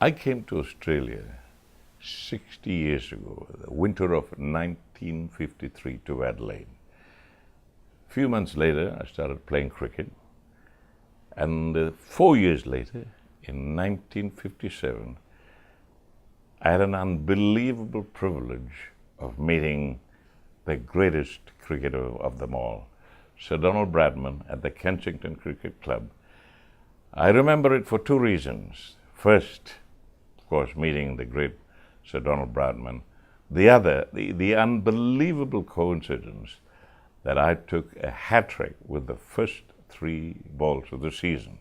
I came to Australia 60 years ago, the winter of 1953, to Adelaide. A few months later, I started playing cricket. And 4 years later, in 1957, I had an unbelievable privilege of meeting the greatest cricketer of them all, Sir Donald Bradman, at the Kensington Cricket Club. I remember it for two reasons. First, of course, meeting the great Sir Donald Bradman. The other, the unbelievable coincidence that I took a hat-trick with the first 3 balls of the season.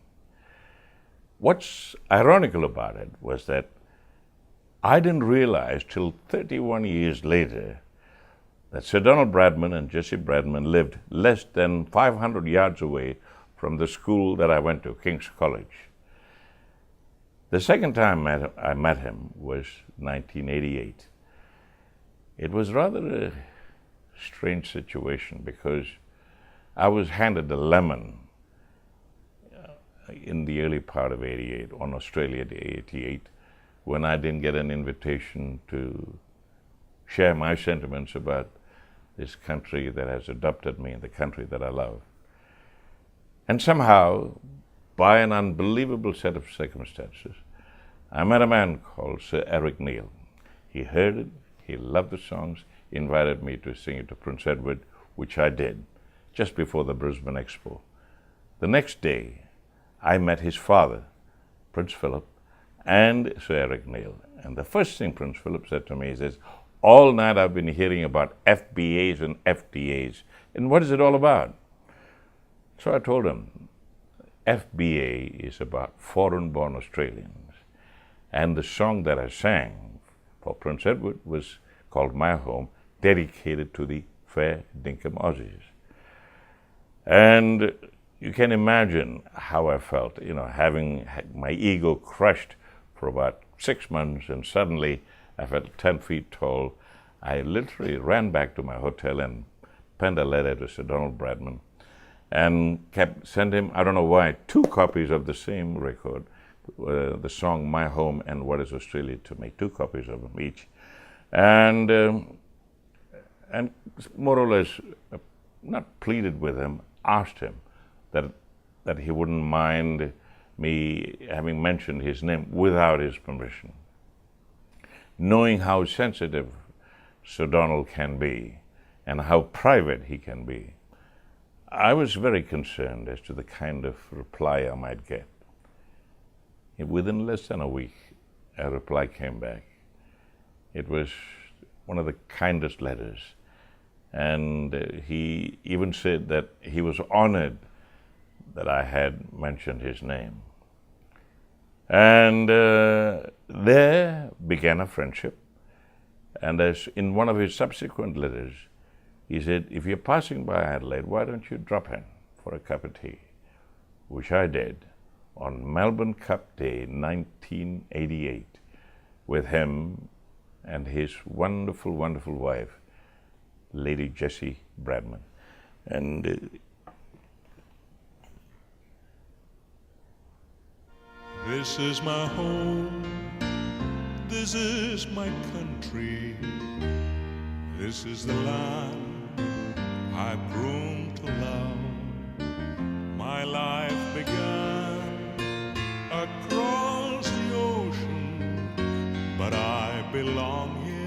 What's ironical about it was that I didn't realize till 31 years later that Sir Donald Bradman and Jessie Bradman lived less than 500 yards away from the school that I went to, King's College. The second time I met him was 1988. It was rather a strange situation because I was handed a lemon in the early part of '88, on Australia Day '88, when I didn't get an invitation to share my sentiments about this country that has adopted me, the country that I love. And somehow, by an unbelievable set of circumstances, I met a man called Sir Eric Neil. He heard it, he loved the songs, he invited me to sing it to Prince Edward, which I did, just before the Brisbane Expo. The next day, I met his father, Prince Philip, and Sir Eric Neil. And the first thing Prince Philip said to me, he says, all night I've been hearing about FBAs and FTAs, and what is it all about? So I told him, FBA is about foreign-born Australians, and the song that I sang for Prince Edward was called My Home, dedicated to the fair dinkum Aussies. And you can imagine how I felt, having my ego crushed for about 6 months, and suddenly I felt 10 feet tall. I literally ran back to my hotel and penned a letter to Sir Donald Bradman and sent him, I don't know why, 2 copies of the same record, the song My Home and What is Australia to Me, 2 copies of them each. And more or less, not pleaded with him, asked him that he wouldn't mind me having mentioned his name without his permission. Knowing how sensitive Sir Donald can be and how private he can be, I was very concerned as to the kind of reply I might get. Within less than a week, a reply came back. It was one of the kindest letters, and he even said that he was honored that I had mentioned his name. And there began a friendship. And as in one of his subsequent letters, he said, if you're passing by Adelaide, why don't you drop in for a cup of tea? Which I did on Melbourne Cup Day 1988 with him and his wonderful, wonderful wife, Lady Jessie Bradman. And this is my home, this is my country, this is the land I've grown to love. My life began across the ocean, but I belong here